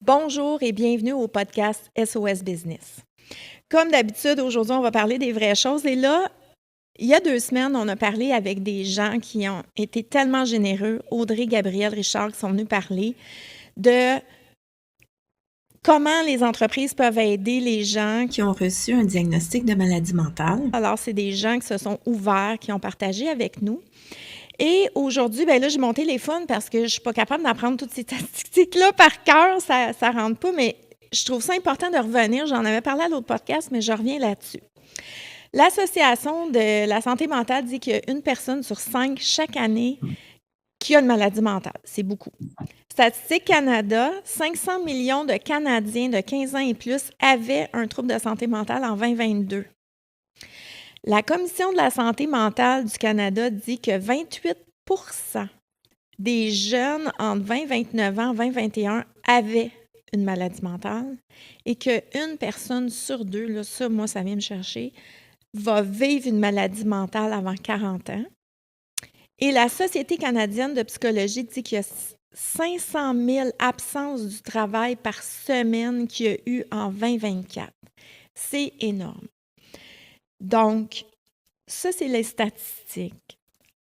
Bonjour et bienvenue au podcast SOS Business. Comme d'habitude, aujourd'hui, on va parler des vraies choses. Et là, il y a 2 semaines, on a parlé avec des gens qui ont été tellement généreux, Audrey, Gabriel, Richard, qui sont venus parler de comment les entreprises peuvent aider les gens qui ont reçu un diagnostic de maladie mentale. Alors, c'est des gens qui se sont ouverts, qui ont partagé avec nous. Et aujourd'hui, ben là, j'ai mon téléphone parce que je ne suis pas capable d'apprendre toutes ces statistiques-là par cœur. Ça ne rentre pas, mais je trouve ça important de revenir. J'en avais parlé à l'autre podcast, mais je reviens là-dessus. L'Association de la santé mentale dit qu'il y a une personne sur 5 chaque année qui a une maladie mentale. C'est beaucoup. Statistique Canada, 500 millions de Canadiens de 15 ans et plus avaient un trouble de santé mentale en 2022. La Commission de la santé mentale du Canada dit que 28 des jeunes entre 20 et 29 ans, 20-21 avaient une maladie mentale et qu'une personne sur deux, là, ça, moi, ça vient me chercher, va vivre une maladie mentale avant 40 ans. Et la Société canadienne de psychologie dit qu'il y a 500 000 absences du travail par semaine qu'il y a eu en 2024. C'est énorme. Donc, ça, c'est les statistiques.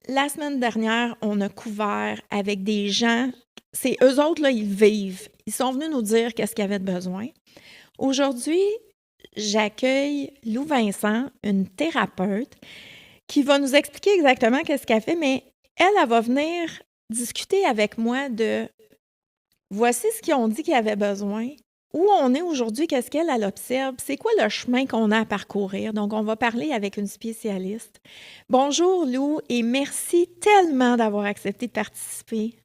La semaine dernière, on a couvert avec des gens, c'est eux autres, là, ils vivent. Ils sont venus nous dire qu'est-ce qu'ils avaient de besoin. Aujourd'hui, j'accueille Lou Vincent, une thérapeute, qui va nous expliquer exactement qu'est-ce qu'elle fait, mais elle va venir discuter avec moi de voici ce qu'ils ont dit qu'ils avaient besoin, où on est aujourd'hui, qu'est-ce qu'elle observe, c'est quoi le chemin qu'on a à parcourir. Donc, on va parler avec une spécialiste. Bonjour Lou et merci tellement d'avoir accepté de participer.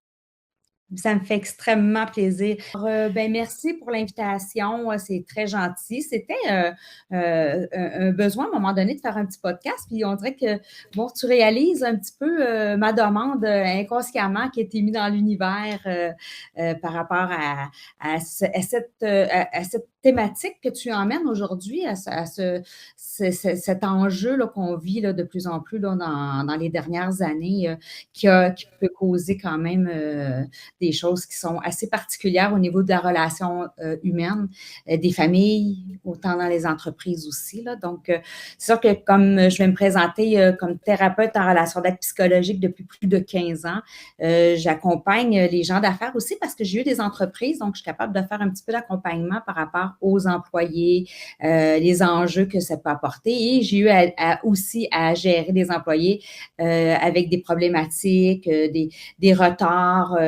Ça me fait extrêmement plaisir. Merci pour l'invitation. C'est très gentil. C'était un besoin à un moment donné de faire un petit podcast. Puis on dirait que, bon, tu réalises un petit peu ma demande inconsciemment qui a été mise dans l'univers par rapport à cette thématique que tu emmènes aujourd'hui, à cet enjeu là, qu'on vit là, de plus en plus là, dans les dernières années qui peut causer quand même des choses qui sont assez particulières au niveau de la relation humaine, des familles, autant dans les entreprises aussi. Là. Donc, c'est sûr que comme je vais me présenter comme thérapeute en relation d'aide psychologique depuis plus de 15 ans, j'accompagne les gens d'affaires aussi parce que j'ai eu des entreprises, donc je suis capable de faire un petit peu d'accompagnement par rapport aux employés, les enjeux que ça peut apporter. Et j'ai eu aussi à gérer des employés avec des problématiques, des retards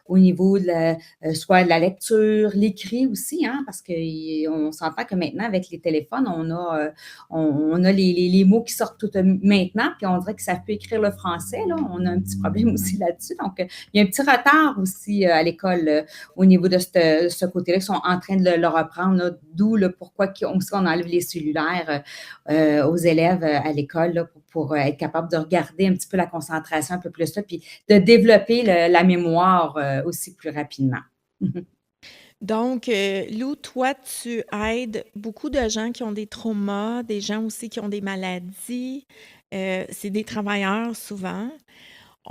au niveau de soit de la lecture, l'écrit aussi, hein, parce qu'on s'entend que maintenant, avec les téléphones, on a les mots qui sortent tout maintenant, puis on dirait que ça peut écrire le français. Là. On a un petit problème aussi là-dessus. Donc, il y a un petit retard aussi à l'école au niveau de ce côté-là. Ils sont en train de le reprendre, là, d'où le pourquoi on enlève les cellulaires aux élèves à l'école là, pour être capable de regarder un petit peu la concentration un peu plus là, puis de développer la mémoire aussi plus rapidement. Donc, Lou, toi, tu aides beaucoup de gens qui ont des traumas, des gens aussi qui ont des maladies. C'est des travailleurs souvent.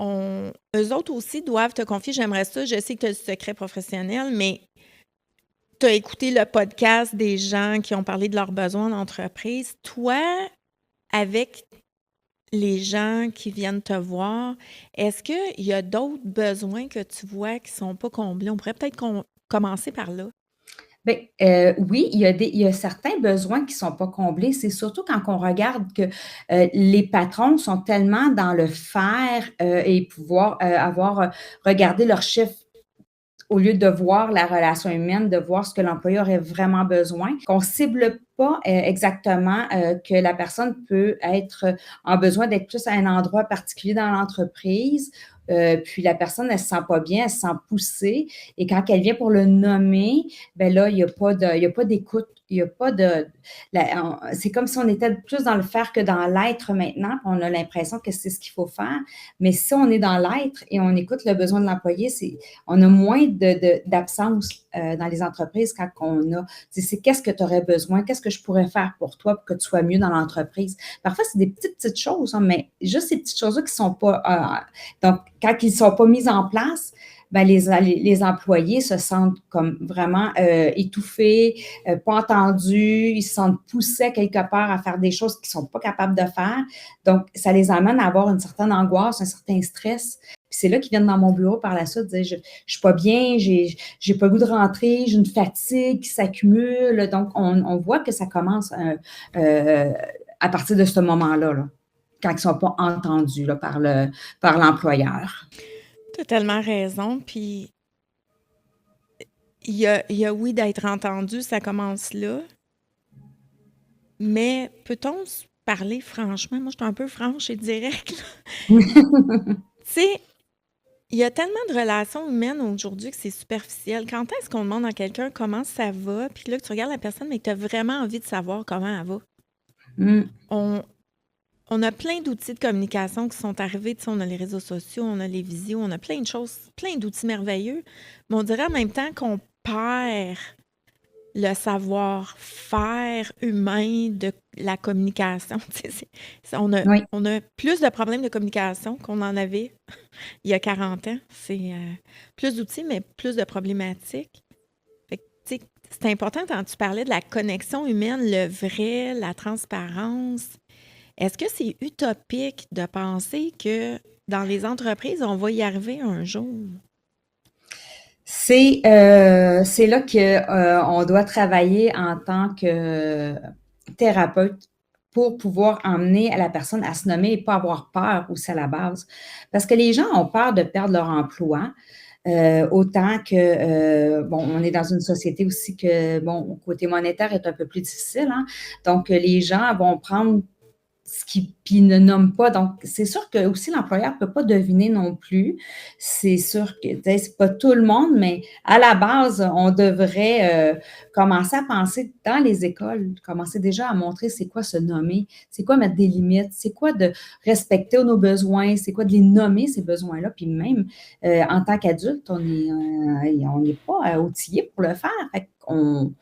Eux autres aussi doivent te confier, j'aimerais ça, je sais que tu as le secret professionnel, mais tu as écouté le podcast des gens qui ont parlé de leurs besoins d'entreprise. Toi, avec les gens qui viennent te voir, est-ce qu'il y a d'autres besoins que tu vois qui ne sont pas comblés? On pourrait peut-être commencer par là. Bien, oui, il y a certains besoins qui ne sont pas comblés. C'est surtout quand on regarde que les patrons sont tellement dans le faire et pouvoir regarder leurs chiffres au lieu de voir la relation humaine, de voir ce que l'employé aurait vraiment besoin, qu'on cible pas exactement que la personne peut être en besoin d'être plus à un endroit particulier dans l'entreprise. Puis la personne, elle se sent pas bien, elle se sent poussée. Et quand elle vient pour le nommer, ben là, il y a pas d'écoute. Il y a pas de. C'est comme si on était plus dans le faire que dans l'être maintenant. On a l'impression que c'est ce qu'il faut faire. Mais si on est dans l'être et on écoute le besoin de l'employé, on a moins d'absence dans les entreprises quand on a. C'est qu'est-ce que tu aurais besoin, qu'est-ce que je pourrais faire pour toi pour que tu sois mieux dans l'entreprise. Parfois, c'est des petites choses, hein, mais juste ces petites choses-là qui ne sont pas. Donc, quand ils ne sont pas mis en place, ben, les employés se sentent comme vraiment étouffés, pas entendus, ils se sentent poussés quelque part à faire des choses qu'ils sont pas capables de faire. Donc, ça les amène à avoir une certaine angoisse, un certain stress. Puis c'est là qu'ils viennent dans mon bureau par la suite dire je suis pas bien, j'ai pas le goût de rentrer, j'ai une fatigue qui s'accumule. Donc, on voit que ça commence euh, à partir de ce moment-là, là, quand ils ne sont pas entendus là, par l'employeur. Tu as tellement raison. Puis, oui, d'être entendu, ça commence là. Mais peut-on se parler franchement? Moi, je suis un peu franche et directe. Tu sais, il y a tellement de relations humaines aujourd'hui que c'est superficiel. Quand est-ce qu'on demande à quelqu'un comment ça va, puis là, que tu regardes la personne, mais que tu as vraiment envie de savoir comment elle va? Mm. On, on a plein d'outils de communication qui sont arrivés. Tu sais, on a les réseaux sociaux, on a les visios, on a plein de choses, plein d'outils merveilleux. Mais on dirait en même temps qu'on perd le savoir-faire humain de la communication. Tu sais, Oui. on a plus de problèmes de communication qu'on en avait il y a 40 ans. C'est plus d'outils, mais plus de problématiques. Fait que, tu sais, c'est important quand tu parlais de la connexion humaine, le vrai, la transparence. Est-ce que c'est utopique de penser que dans les entreprises, on va y arriver un jour? C'est là que on doit travailler en tant que thérapeute pour pouvoir emmener à la personne à se nommer et pas avoir peur aussi à la base. Parce que les gens ont peur de perdre leur emploi, autant que, bon, on est dans une société aussi que, bon, le côté monétaire est un peu plus difficile, hein. Donc, les gens vont prendre ce qui puis ne nomme pas. Donc, c'est sûr que aussi l'employeur ne peut pas deviner non plus. C'est sûr que c'est pas tout le monde, mais à la base, on devrait commencer à penser dans les écoles, commencer déjà à montrer c'est quoi se nommer, c'est quoi mettre des limites, c'est quoi de respecter nos besoins, c'est quoi de les nommer ces besoins-là. Puis même en tant qu'adulte, on n'est pas outillé pour le faire. Fait qu'on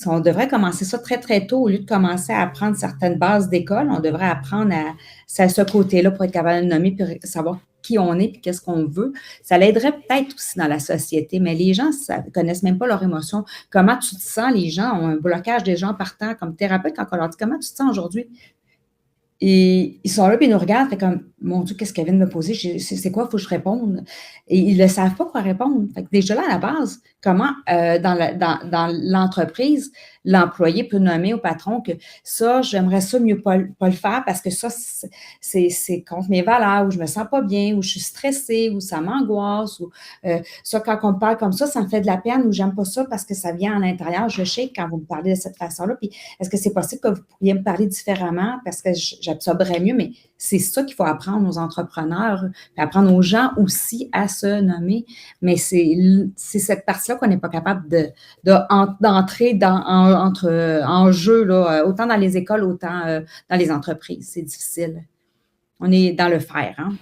on devrait commencer ça très, très tôt. Au lieu de commencer à apprendre certaines bases d'école, on devrait apprendre à ce côté-là pour être capable de nommer puis savoir qui on est puis qu'est-ce qu'on veut. Ça l'aiderait peut-être aussi dans la société, mais les gens ne connaissent même pas leurs émotions. Comment tu te sens? Les gens ont un blocage des gens partant comme thérapeute quand on leur dit comment tu te sens aujourd'hui? Et ils sont là, puis ils nous regardent, fait comme, mon Dieu, qu'est-ce qu'elle vient de me poser? C'est quoi, il faut que je réponde? Et ils ne savent pas quoi répondre. Fait que déjà là, à la base, comment, dans l'entreprise, l'employé peut nommer au patron que ça, j'aimerais ça mieux pas le faire parce que ça, c'est contre mes valeurs, ou je me sens pas bien, ou je suis stressée, ou ça m'angoisse, ou ça, quand on me parle comme ça me fait de la peine, ou j'aime pas ça parce que ça vient à l'intérieur. Je sais quand vous me parlez de cette façon-là. Puis est-ce que c'est possible que vous pourriez me parler différemment parce que j'absorberais mieux? Mais c'est ça qu'il faut apprendre aux entrepreneurs, puis apprendre aux gens aussi à se nommer. Mais c'est cette partie-là qu'on n'est pas capable d'entrer en jeu, là, autant dans les écoles, autant dans les entreprises. C'est difficile. On est dans le faire, hein?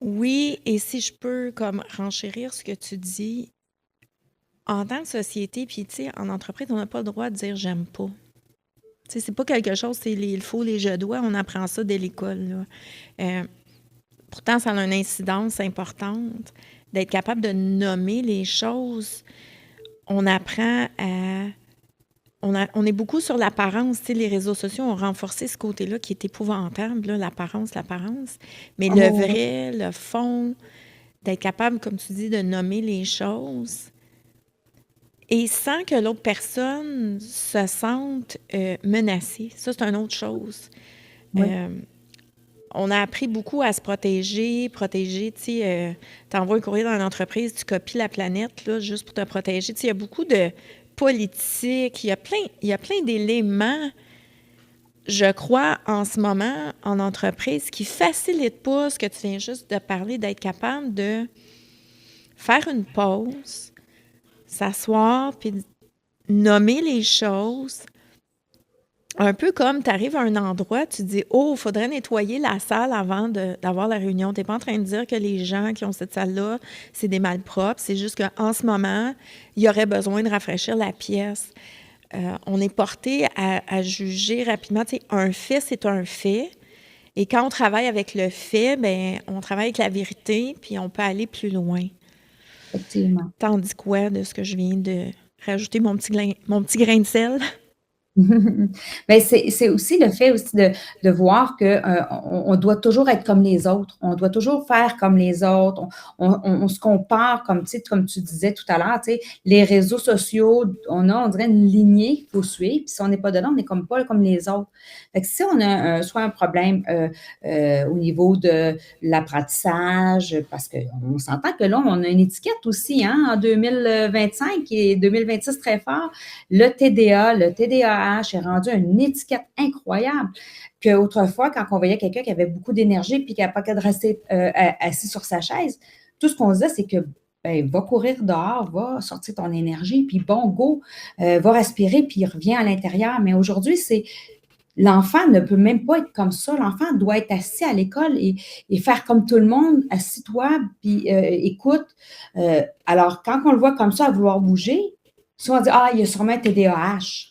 Oui, et si je peux comme renchérir ce que tu dis, en tant que société, puis tu sais, en entreprise, on n'a pas le droit de dire j'aime pas. Tu sais, c'est pas quelque chose, c'est il faut, les je dois, on apprend ça dès l'école, là. Pourtant, ça a une incidence importante d'être capable de nommer les choses. On apprend à... On est beaucoup sur l'apparence. Tu sais, les réseaux sociaux ont renforcé ce côté-là qui est épouvantable, là, l'apparence. Mais le Oh, oui. vrai, le fond, d'être capable, comme tu dis, de nommer les choses et sans que l'autre personne se sente menacée. Ça, c'est une autre chose. Oui. On a appris beaucoup à se protéger, tu sais, t'envoies un courrier dans une entreprise, tu copies la planète, là, juste pour te protéger. Tu sais, il y a beaucoup de politique, il y a plein d'éléments, je crois, en ce moment, en entreprise, qui facilitent pas ce que tu viens juste de parler, d'être capable de faire une pause, s'asseoir, puis nommer les choses. Un peu comme tu arrives à un endroit, tu dis oh, il faudrait nettoyer la salle avant d'avoir la réunion. Tu n'es pas en train de dire que les gens qui ont cette salle-là, c'est des malpropres. C'est juste qu'en ce moment, il y aurait besoin de rafraîchir la pièce. On est porté à juger rapidement. Tu sais, un fait, c'est un fait. Et quand on travaille avec le fait, ben on travaille avec la vérité, puis on peut aller plus loin. Effectivement. Tandis quoi de ce que je viens de rajouter mon petit grain de sel? Mais c'est aussi le fait aussi de voir que, on doit toujours être comme les autres. On doit toujours faire comme les autres. On se compare comme, tu sais, comme tu disais tout à l'heure, tu sais, les réseaux sociaux, on dirait une lignée qu'il faut suivre, puis si on n'est pas dedans, on n'est comme pas comme les autres. Fait que si on a soit un problème, au niveau de l'apprentissage, parce qu'on s'entend que là, on a une étiquette aussi, hein, en 2025 et 2026 très fort. Le TDA, le TDAH est rendu une étiquette incroyable qu'autrefois, quand on voyait quelqu'un qui avait beaucoup d'énergie puis qui n'a pas qu'à rester assis sur sa chaise, tout ce qu'on se disait, c'est que ben, va courir dehors, va sortir ton énergie, puis bon, go, va respirer, puis reviens à l'intérieur. Mais aujourd'hui, c'est l'enfant ne peut même pas être comme ça. L'enfant doit être assis à l'école et faire comme tout le monde, assis-toi, puis écoute. Alors, quand on le voit comme ça, à vouloir bouger, souvent on dit, ah, il y a sûrement un TDAH.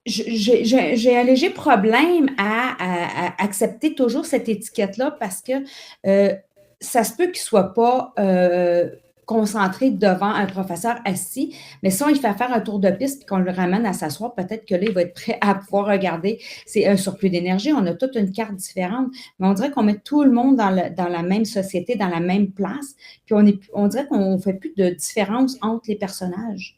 J'ai un léger problème à accepter toujours cette étiquette-là parce que ça se peut qu'il ne soit pas concentré devant un professeur assis, mais si on lui fait faire un tour de piste et qu'on le ramène à s'asseoir, peut-être que là, il va être prêt à pouvoir regarder. C'est un surplus d'énergie. On a toute une carte différente, mais on dirait qu'on met tout le monde dans la même société, dans la même place, puis on dirait qu'on ne fait plus de différence entre les personnages.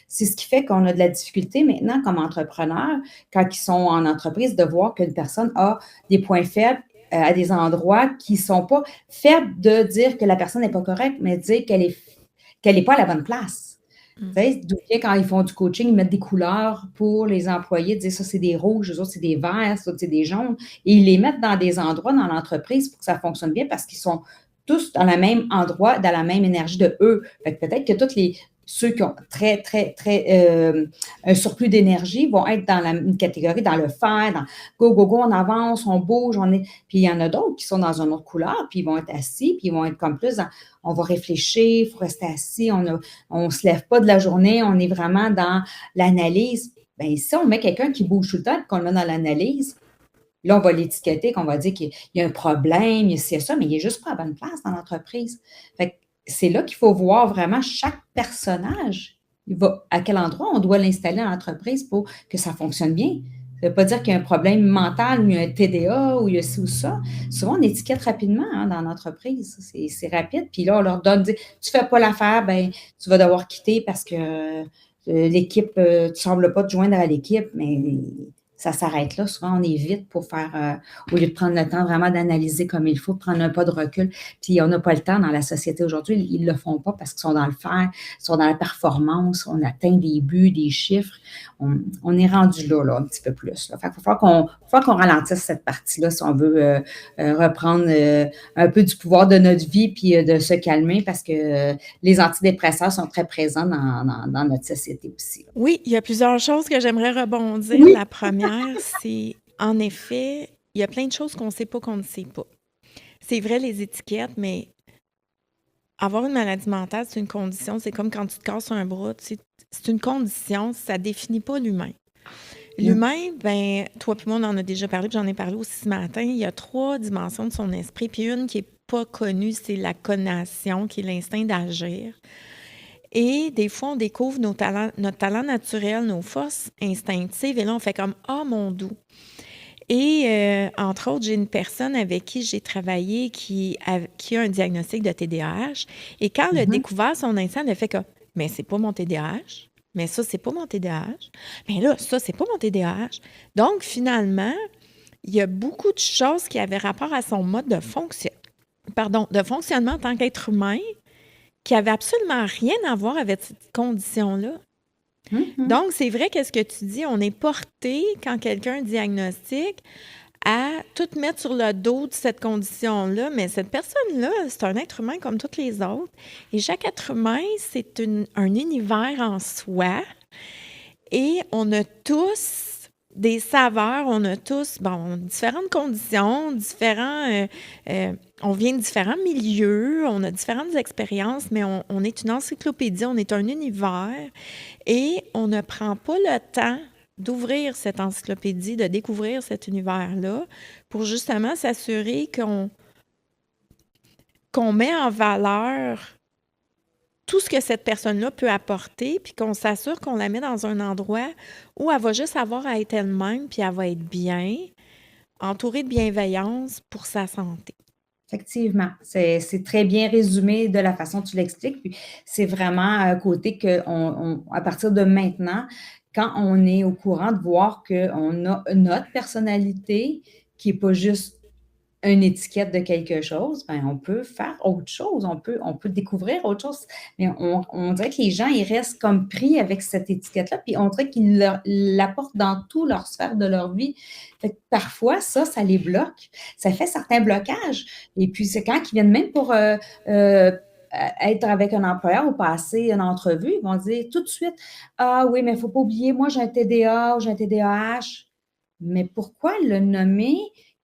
C'est ce qui fait qu'on a de la difficulté maintenant comme entrepreneur, quand ils sont en entreprise, de voir qu'une personne a des points faibles à des endroits qui ne sont pas faibles de dire que la personne n'est pas correcte, mais de dire qu'elle n'est pas à la bonne place. Tu sais, d'où vient quand ils font du coaching, ils mettent des couleurs pour les employés, dire ça c'est des rouges, eux autres c'est des verts, ça c'est des jaunes, et ils les mettent dans des endroits dans l'entreprise pour que ça fonctionne bien parce qu'ils sont tous dans le même endroit, dans la même énergie de eux. Fait que peut-être que ceux qui ont un surplus d'énergie vont être dans une catégorie, dans le faire, dans go, on avance, on bouge, puis il y en a d'autres qui sont dans une autre couleur, puis ils vont être assis, puis ils vont être comme plus on va réfléchir, il faut rester assis, on se lève pas de la journée, on est vraiment dans l'analyse. Bien, si on met quelqu'un qui bouge tout le temps, qu'on le met dans l'analyse, là, on va l'étiqueter, qu'on va dire qu'il y a un problème, il y a ça, mais il n'est juste pas à la bonne place dans l'entreprise. Fait que c'est là qu'il faut voir vraiment chaque personnage. À quel endroit on doit l'installer dans l'entreprise pour que ça fonctionne bien. Ça ne veut pas dire qu'il y a un problème mental, ou il y a un TDA, ou il y a ci ou ça. Souvent, on étiquette rapidement dans l'entreprise. C'est rapide. Puis là, on leur donne, tu ne fais pas l'affaire, ben, tu vas devoir quitter parce que l'équipe, tu ne sembles pas te joindre à l'équipe, mais ça s'arrête là. Souvent, on est vite pour faire, au lieu de prendre le temps vraiment d'analyser comme il faut, prendre un pas de recul. Puis, on n'a pas le temps dans la société aujourd'hui. Ils ne le font pas parce qu'ils sont dans le faire, ils sont dans la performance, on atteint des buts, des chiffres. On est rendu là, un petit peu plus. Là. Fait qu'il faut qu'on ralentisse cette partie-là si on veut reprendre un peu du pouvoir de notre vie puis de se calmer parce que les antidépresseurs sont très présents dans notre société aussi. Là. Oui, il y a plusieurs choses que j'aimerais rebondir. Oui. La première, c'est, en effet, il y a plein de choses qu'on ne sait pas qu'on ne sait pas. C'est vrai, les étiquettes, mais avoir une maladie mentale, c'est une condition. C'est comme quand tu te casses un bras. C'est une condition, ça ne définit pas l'humain. L'humain, ben, toi puis moi, on en a déjà parlé, puis j'en ai parlé aussi ce matin. Il y a 3 dimensions de son esprit, puis une qui n'est pas connue, c'est la connation, qui est l'instinct d'agir. Et des fois, on découvre notre talent naturel, nos forces instinctives, et là, on fait comme « Ah, mon doux ». Et entre autres, j'ai une personne avec qui j'ai travaillé qui a un diagnostic de TDAH. Et quand elle a découvert son instinct, elle a fait que « Mais c'est pas mon TDAH. Mais ça, c'est pas mon TDAH. Mais là, ça, c'est pas mon TDAH. » Donc, finalement, il y a beaucoup de choses qui avaient rapport à son mode de fonctionnement en tant qu'être humain qui n'avaient absolument rien à voir avec cette condition-là. Donc, c'est vrai que ce que tu dis, on est porté, quand quelqu'un diagnostique, à tout mettre sur le dos de cette condition-là, mais cette personne-là, c'est un être humain comme tous les autres. Et chaque être humain, c'est un univers en soi. Et on a tous des saveurs, on a tous, différentes conditions, on vient de différents milieux, on a différentes expériences, mais on est une encyclopédie, on est un univers et on ne prend pas le temps d'ouvrir cette encyclopédie, de découvrir cet univers-là, pour justement s'assurer qu'on met en valeur tout ce que cette personne-là peut apporter, puis qu'on s'assure qu'on la met dans un endroit où elle va juste avoir à être elle-même, puis elle va être bien, entourée de bienveillance pour sa santé. Effectivement, c'est très bien résumé de la façon dont tu l'expliques. Puis c'est vraiment un côté que à partir de maintenant, quand on est au courant de voir qu'on a notre personnalité qui n'est pas juste une étiquette de quelque chose, ben, on peut faire autre chose, on peut découvrir autre chose. Mais on dirait que les gens, ils restent comme pris avec cette étiquette-là, puis on dirait qu'ils l'apportent dans toute leur sphère de leur vie. Fait que parfois, ça les bloque. Ça fait certains blocages. Et puis, c'est quand ils viennent même pour être avec un employeur ou passer une entrevue, ils vont dire tout de suite, ah oui, mais il ne faut pas oublier, moi, j'ai un TDA ou j'ai un TDAH. Mais pourquoi le nommer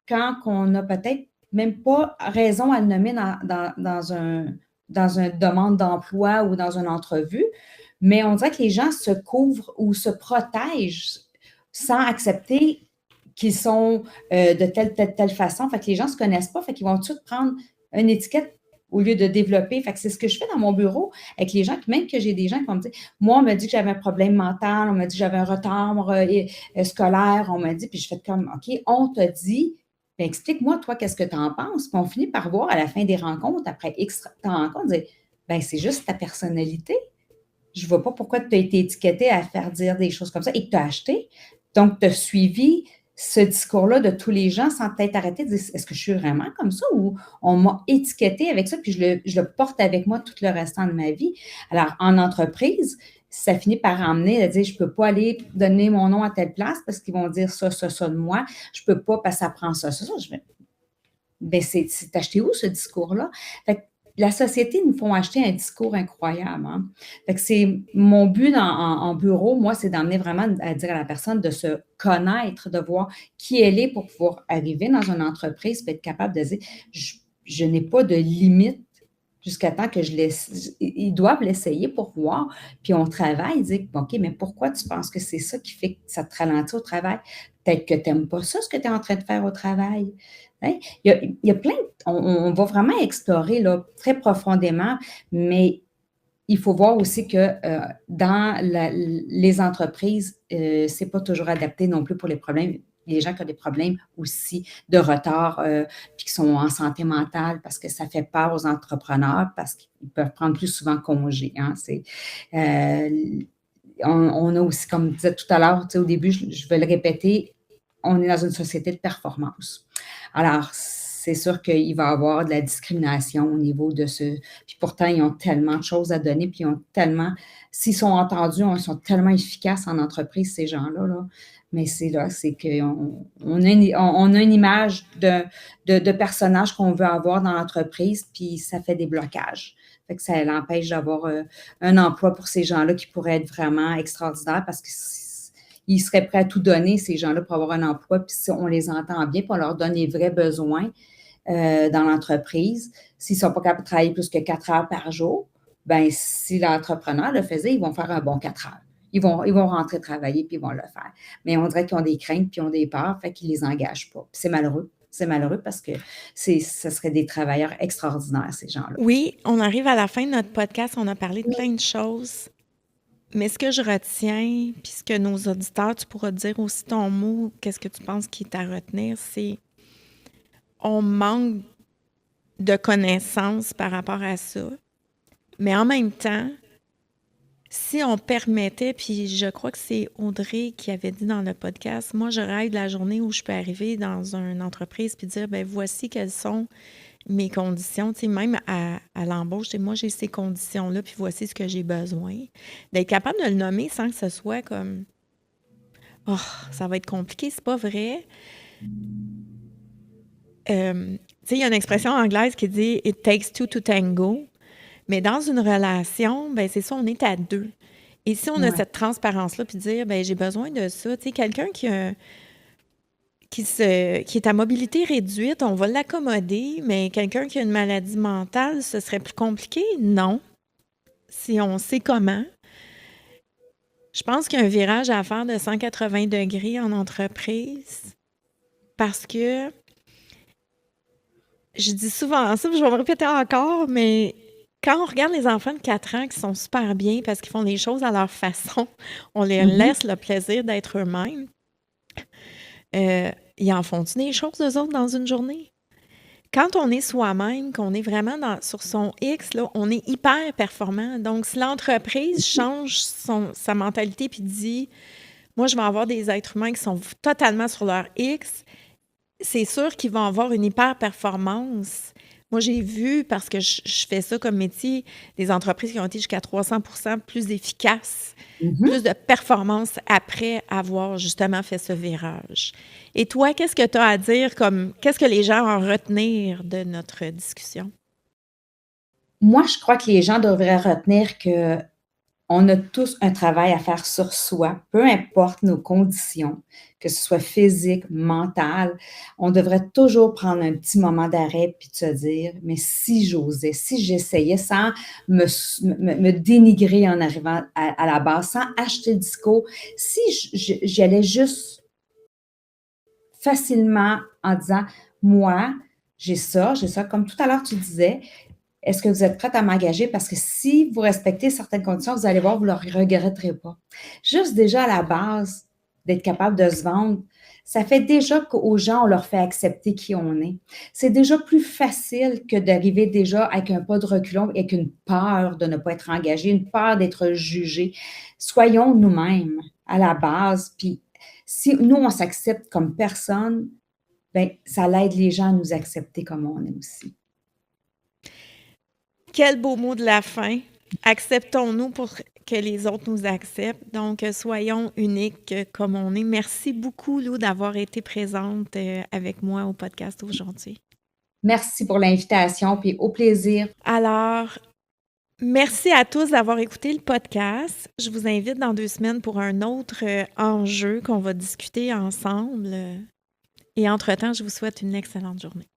quand on n'a peut-être même pas raison à le nommer dans une demande d'emploi ou dans une entrevue, mais on dirait que les gens se couvrent ou se protègent sans accepter qu'ils sont de telle façon. Fait que les gens ne se connaissent pas, fait qu'ils vont tout de suite prendre une étiquette au lieu de développer. Fait que c'est ce que je fais dans mon bureau avec les gens, même que j'ai des gens qui vont me dire, moi, on m'a dit que j'avais un problème mental, on m'a dit que j'avais un retard scolaire, on m'a dit, puis je fais comme, OK, on t'a dit, ben, explique-moi, toi, qu'est-ce que tu en penses? Puis on finit par voir à la fin des rencontres, après X rencontres, dire, ben, c'est juste ta personnalité. Je ne vois pas pourquoi tu as été étiqueté à faire dire des choses comme ça et que tu as acheté. Donc, tu as suivi ce discours-là de tous les gens sans t'être arrêté de dire, est-ce que je suis vraiment comme ça ou on m'a étiqueté avec ça puis je le porte avec moi tout le restant de ma vie. Alors, en entreprise, ça finit par emmener à dire, je ne peux pas aller donner mon nom à telle place parce qu'ils vont dire ça de moi. Je ne peux pas parce que ça prend ça. Je vais, ben c'est acheté où ce discours-là? Fait que la société nous font acheter un discours incroyable. Hein? Fait que c'est mon but en bureau, moi, c'est d'emmener vraiment à dire à la personne de se connaître, de voir qui elle est pour pouvoir arriver dans une entreprise et être capable de dire je n'ai pas de limite jusqu'à temps que je laisse. Ils doivent l'essayer pour voir. Puis on travaille, dire OK, mais pourquoi tu penses que c'est ça qui fait que ça te ralentit au travail? Peut-être que tu n'aimes pas ça, ce que tu es en train de faire au travail. Hein? Il y a plein, on va vraiment explorer là, très profondément, mais il faut voir aussi que dans les entreprises, c'est pas toujours adapté non plus pour les problèmes. Les gens qui ont des problèmes aussi de retard, puis qui sont en santé mentale parce que ça fait peur aux entrepreneurs parce qu'ils peuvent prendre plus souvent congé. Hein? On a aussi, comme je disais tout à l'heure, au début, je vais le répéter, on est dans une société de performance. Alors, c'est sûr qu'il va y avoir de la discrimination au niveau de ce. Puis pourtant, ils ont tellement de choses à donner, puis ils ont tellement. S'ils sont entendus, ils sont tellement efficaces en entreprise, ces gens-là. Là. Mais c'est qu'on on a une image de personnage qu'on veut avoir dans l'entreprise, puis ça fait des blocages. Fait que ça l'empêche d'avoir un emploi pour ces gens-là qui pourrait être vraiment extraordinaire parce qu'ils seraient prêts à tout donner, ces gens-là, pour avoir un emploi. Puis si on les entend bien, puis on leur donne les vrais besoins dans l'entreprise, s'ils ne sont pas capables de travailler plus que 4 heures par jour, bien, si l'entrepreneur le faisait, ils vont faire un bon 4 heures. Ils vont rentrer travailler, puis ils vont le faire. Mais on dirait qu'ils ont des craintes, puis ils ont des peurs, fait qu'ils ne les engagent pas. Puis c'est malheureux. C'est malheureux parce que ce serait des travailleurs extraordinaires, ces gens-là. Oui, on arrive à la fin de notre podcast. On a parlé de plein de choses. Mais ce que je retiens, puis ce que nos auditeurs, tu pourras dire aussi ton mot, qu'est-ce que tu penses qui est à retenir, c'est on manque de connaissances par rapport à ça. Mais en même temps, si on permettait, puis je crois que c'est Audrey qui avait dit dans le podcast, moi, je rêve de la journée où je peux arriver dans une entreprise puis dire, ben voici quelles sont mes conditions, tu sais, même à l'embauche, moi, j'ai ces conditions-là, puis voici ce que j'ai besoin. D'être capable de le nommer sans que ce soit comme « Oh, ça va être compliqué, c'est pas vrai. » Tu sais, il y a une expression anglaise qui dit « It takes two to tango ». Mais dans une relation, ben c'est ça, on est à deux. Et si on a cette transparence-là, puis dire « ben j'ai besoin de ça », tu sais, quelqu'un qui est à mobilité réduite, on va l'accommoder, mais quelqu'un qui a une maladie mentale, ce serait plus compliqué? Non. Si on sait comment. Je pense qu'il y a un virage à faire de 180 degrés en entreprise parce que je dis souvent ça, puis je vais me répéter encore, mais quand on regarde les enfants de 4 ans qui sont super bien parce qu'ils font les choses à leur façon, on leur laisse le plaisir d'être eux-mêmes, ils en font-tu des choses, eux autres, dans une journée? Quand on est soi-même, qu'on est vraiment sur son X, là, on est hyper performant. Donc, si l'entreprise change sa mentalité puis dit « Moi, je vais avoir des êtres humains qui sont totalement sur leur X », c'est sûr qu'ils vont avoir une hyper performance. Moi, j'ai vu, parce que je fais ça comme métier, des entreprises qui ont été jusqu'à 300% plus efficaces, plus de performance après avoir justement fait ce virage. Et toi, qu'est-ce que tu as à dire, qu'est-ce que les gens vont retenir de notre discussion? Moi, je crois que les gens devraient retenir que on a tous un travail à faire sur soi, peu importe nos conditions, que ce soit physique, mental. On devrait toujours prendre un petit moment d'arrêt puis de se dire, mais si j'osais, si j'essayais sans me dénigrer en arrivant à la base, sans acheter le discours, si j'y allais juste facilement en disant, moi, j'ai ça, comme tout à l'heure tu disais, est-ce que vous êtes prête à m'engager? Parce que si vous respectez certaines conditions, vous allez voir, vous ne le regretterez pas. Juste déjà à la base, d'être capable de se vendre, ça fait déjà qu'aux gens, on leur fait accepter qui on est. C'est déjà plus facile que d'arriver déjà avec un pas de reculon, avec une peur de ne pas être engagé, une peur d'être jugé. Soyons nous-mêmes à la base, puis si nous, on s'accepte comme personne, bien, ça l'aide les gens à nous accepter comme on est aussi. Quel beau mot de la fin. Acceptons-nous pour que les autres nous acceptent. Donc, soyons uniques comme on est. Merci beaucoup, Lou, d'avoir été présente avec moi au podcast aujourd'hui. Merci pour l'invitation, puis au plaisir. Alors, merci à tous d'avoir écouté le podcast. Je vous invite dans 2 semaines pour un autre enjeu qu'on va discuter ensemble. Et entre-temps, je vous souhaite une excellente journée.